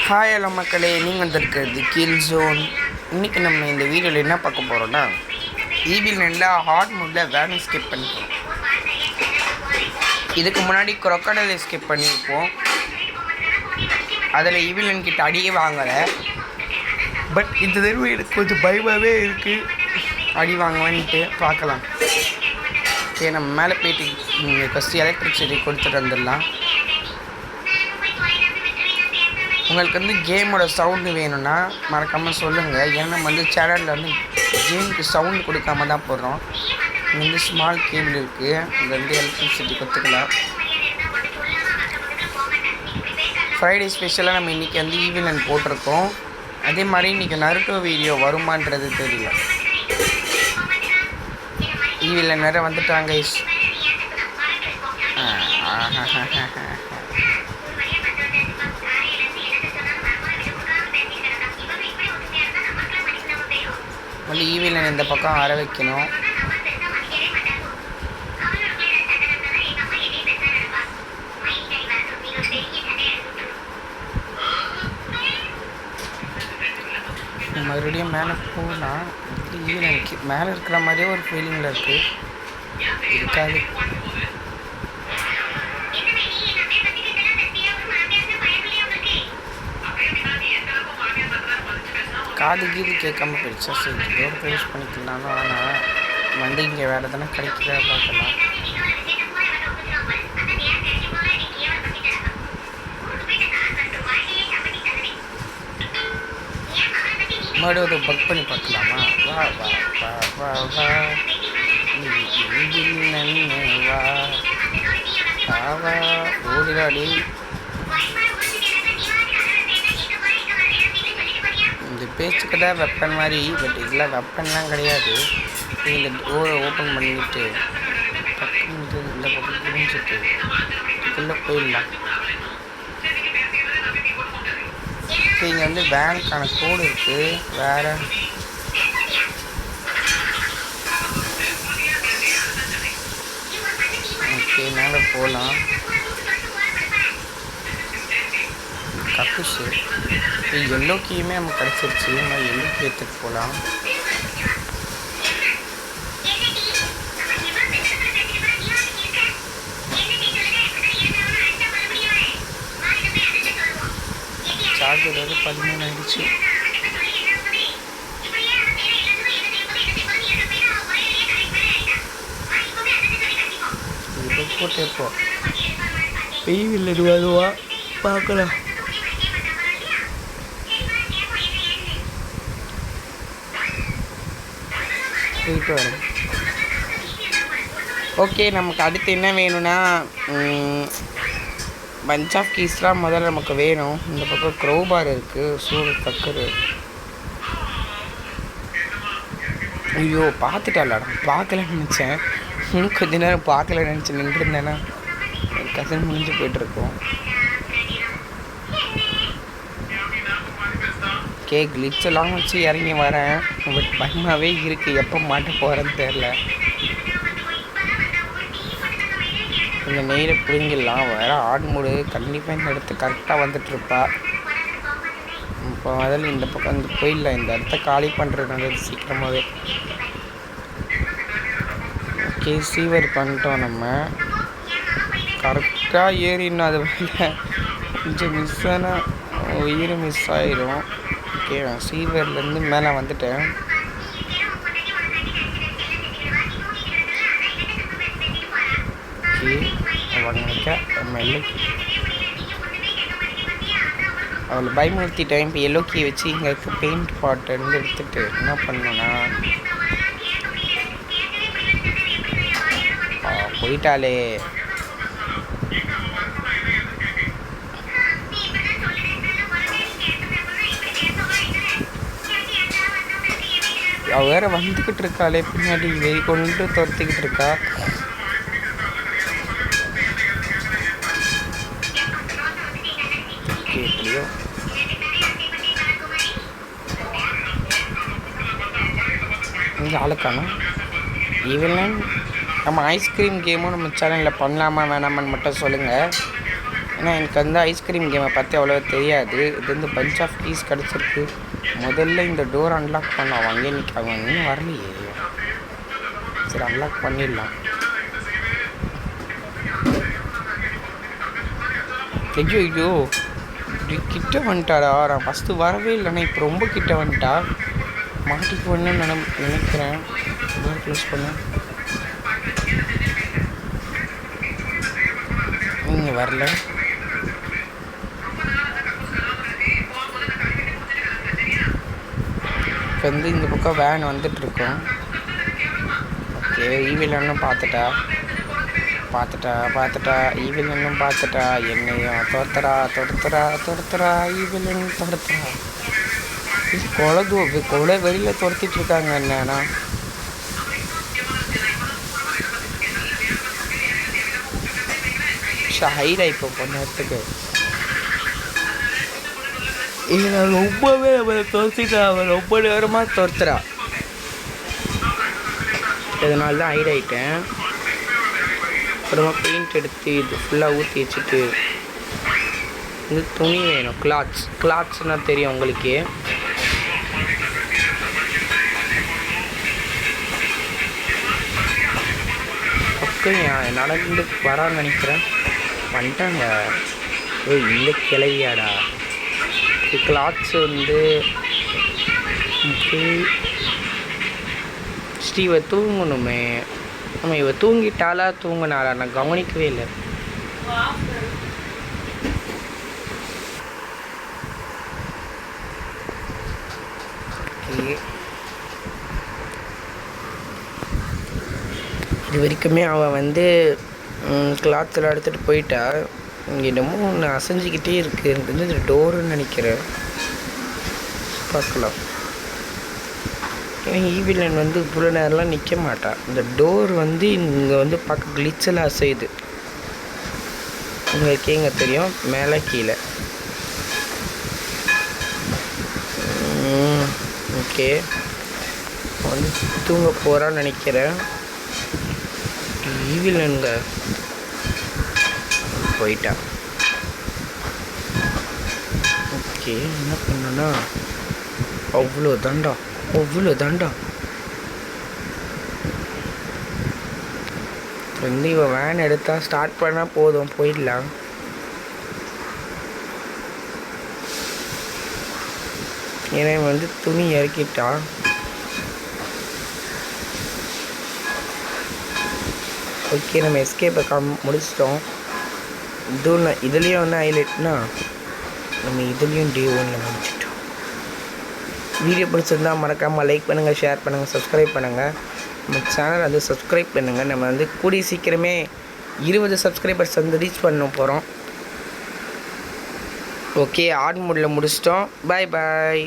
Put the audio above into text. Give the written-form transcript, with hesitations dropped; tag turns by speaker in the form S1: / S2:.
S1: Hi hello மக்களே, நீங்கள் வந்திருக்கிறது கில் ஜோன். இன்றைக்கி நம்ம இந்த வீடியோவில் என்ன பார்க்க போகிறோன்னா, ஈவில் நல்லா ஹார்ட் மூடில் வேன் ஸ்கிப் பண்ணிப்போம். இதுக்கு முன்னாடி க்ரொக்கடைல் ஸ்கிப் பண்ணியிருப்போம். அதில் ஈவில் கிட்ட அடியே வாங்கலை. பட் இந்த தடவை எனக்கு கொஞ்சம் பயமாகவே இருக்குது, அடி வாங்குவேன்ட்டு. பார்க்கலாம். சரி, நம்ம மேலே போயிட்டு ஃபஸ்ட்டு எலக்ட்ரிசிட்டி கொடுத்துட்டு வந்துடலாம். உங்களுக்கு வந்து கேமோட சவுண்டு வேணும்னா மறக்காமல் சொல்லுங்கள். ஏன்னா நம்ம வந்து சேனலில் வந்து கேமுக்கு சவுண்டு கொடுக்காம தான் போடுறோம். இங்கே வந்து ஸ்மால் கேபிள் இருக்குது, இங்கே வந்து எலக்ட்ரிசிட்டி கொடுத்துக்கலாம். ஃப்ரைடே ஸ்பெஷலாக நம்ம இன்றைக்கி வந்து ஈவிலன் போட்டிருக்கோம். அதே மாதிரி இன்றைக்கி நருட்டோ வீடியோ வருமானது தெரியல. ஈவிலன் வேறு வந்துட்டாங்க. வந்து ஈவிலன் இந்த பக்கம் அற வைக்கணும். மறுபடியும் மேலே போனால் ஈவிலனுக்கு மேலே இருக்கிற மாதிரியே ஒரு ஃபீலிங்கில் இருக்குது. இருக்காது. காது கீது கேட்காம போயிடுச்சா? சரி, டோர் யூஸ் பண்ணிக்கலாம்னு. ஆனால் வந்து இங்கே வேறு எதனா கிடைக்கிறா பார்க்கலாம். மறுபடியும் ஒரு பக் பண்ணி பார்க்கலாமா? வா வா வா வா வா வா வா ஓடிடாடி. இந்த பேச்சுக்கு தான் வெப்பன் மாதிரி, பட் இதில் வெப்பன்லாம் கிடையாது. இந்த டோரை ஓப்பன் பண்ணிவிட்டு பக்கம் இந்த பக்கம் புரிஞ்சுட்டு இதுக்குள்ளே போயிடலாம். இங்கே வந்து பேங்க்கான கோடு இருக்குது. வேறு ஓகே, மேலே போகலாம். கக்குஷு எல்லோ கீயுமே நமக்கு கிடச்சிருச்சு. நம்ம எல்லோ கீ எடுத்துகிட்டு போகலாம். சார்ஜர் வந்து 13 ஆயிடுச்சு. இது போட்டு எப்போ வெயில் வருவா பார்க்கலாம். போயிட்டு வரும். ஓகே, நமக்கு அடுத்து என்ன வேணும்னா பஞ்ச் ஆஃப் கீஸ்லாம் முதல்ல நமக்கு வேணும். இந்த பக்கம் க்ரோபார் இருக்குது, சூடு தக்கரு. ஐயோ, பார்த்துட்டாலாடா, பார்க்கலன்னு நினச்சேன். கொஞ்ச நேரம் பார்க்கல நினச்சி நின்றுருந்தேன்னா கசன் முடிஞ்சு போய்ட்டுருக்கோம். கிளிச்செல்லாம் வச்சு இறங்கி வரேன். பட் பயமாகவே இருக்குது, எப்போ மாட்ட போகிறேன்னு தெரில. இந்த நெய்லை பிடிங்கிடலாம். வேறு ஆட் மூடு கண்டிப்பாக இந்த இடத்து கரெக்டாக வந்துட்டுருப்பா. இப்போ முதல்ல இந்த பக்கம் வந்து போயிடலாம். இந்த இடத்த காலி பண்ணுறது நல்லது சீக்கிரமாகவே. ஓகே, சீவர் பண்ணிட்டோம். நம்ம கரெக்டாக ஏறிடணும். அது வேலை கொஞ்சம் மிஸ் ஆனால் உயிர் மிஸ் ஆயிரும். ஓகே, நான் சீவர்லேருந்து மேலே வந்துட்டேன். ஓகே, நம்ம அவளை பயமுறுத்திட்டேன். இப்போ எல்லோ கீ வச்சு இங்கே இருக்க பெயிண்ட் பாட்டிலேருந்து எடுத்துகிட்டு என்ன பண்ணணும்னா, போயிட்டாலே. அவள் வேறு வந்துக்கிட்டு இருக்காளே பின்னாடி, வெறி கொண்டு துரத்திக்கிட்டு இருக்கா. எப்படியோ இங்கே ஆளுக்கானா ஈவிலன் நம்ம ஐஸ்கிரீம் கேமும் நம்ம சேனலில் பண்ணலாமா வேணாமான்னு மட்டும் சொல்லுங்கள். ஏன்னா எனக்கு வந்து ஐஸ்கிரீம் கேமை பற்றி அவ்வளோ தெரியாது. இது வந்து பஞ்ச் ஆஃப் கீஸ் கிடச்சிருக்கு. முதல்ல இந்த டோர் அன்லாக் பண்ணோம். அங்கே நிற்காங்க, இன்னும் வரலையே. சரி, அன்லாக் பண்ணிடலாம். ஐயோ ஐயோ, இப்படி கிட்ட வந்துட்டாடா. நான் ஃபஸ்ட்டு வரவே இல்லைண்ணா, இப்போ ரொம்ப கிட்ட வந்துட்டா. மாட்டிக்குவேன்னு நினைக்கிறேன். டோர் க்ளோஸ் பண்ண. நீங்கள் வரல. இப்போ வந்து இந்த பக்கம் வேன் வந்துட்டுருக்கோம். ஓகே, ஈவில் இன்னும் பார்த்துட்டா. ஈவில் இன்னும் பார்த்துட்டா. என்னையும் துரத்துறா ஈவில் துரத்துறா. கொலை வெளியில் துரத்திட்டு இருக்காங்க. என்னன்னா ஹைரா இப்போ கொஞ்ச நேரத்துக்கு இல்லை, ரொம்பவே அவளை துரத்திட்டா. அவள் ரொம்ப நேரமாக துரத்துறா. இதனால தான் ஹைட் ஆகிட்டேன். அப்புறமா பெயிண்ட் எடுத்து இது ஃபுல்லாக ஊற்றி வச்சுட்டு இது துணி வேணும். கிளாத்ஸ்னால் தெரியும் உங்களுக்கே. பக்கம் நடந்து வரான்னு நினைக்கிறேன். வந்துட்டாங்க. இந்த கிளவியாடா. கிளாத்ஸ் வந்து ஸ்ரீவை தூங்கணுமே. நம்ம இவ தூங்கிட்டாலா தூங்கினாளா நான் கவனிக்கவே இல்லை. இது வரைக்குமே அவள் வந்து கிளாத்தில் எடுத்துகிட்டு போயிட்டா. இங்கே என்னமோ ஒன்று அசைஞ்சிக்கிட்டே இருக்குது. எனக்கு வந்து இந்த டோருன்னு நினைக்கிறேன். பார்க்கலாம். ஏன்னா ஈவிலன் வந்து இவ்வளோ நேரம்லாம் நிற்க மாட்டா. இந்த டோர் வந்து இங்கே வந்து பார்க்க கிளிச்சல் அசையுது. உங்களுக்கு எங்கே தெரியும், மேலே கீழே. ஓகே, வந்து தூங்க போகிறான்னு நினைக்கிறேன். ஈவிலனுங்க போயிட்டா. ஓகே, என்ன பண்ணனா அவ்வளோ தாண்டா. வந்து இவன் வேன் எடுத்தா ஸ்டார்ட் பண்ணால் போதும், போயிடலாம். ஏன்னா வந்து துணி இறக்கிட்டா. ஓகே, நம்ம எஸ்கேப்பை முடிச்சிட்டோம். இதுலேயும் வந்து ஹைலைட்னா நம்ம இதுலேயும் டே 1 முடிச்சிட்டோம். வீடியோ பிடிச்சிருந்தா மறக்காமல் லைக் பண்ணுங்கள், ஷேர் பண்ணுங்கள், சப்ஸ்கிரைப் பண்ணுங்கள். நம்ம சேனல் வந்து சப்ஸ்கிரைப் பண்ணுங்கள். நம்ம வந்து கூடிய சீக்கிரமே 20 சப்ஸ்கிரைபர்ஸ் வந்து ரீச் பண்ண போகிறோம். ஓகே, ஆட் மோடில் முடிச்சிட்டோம். பாய்.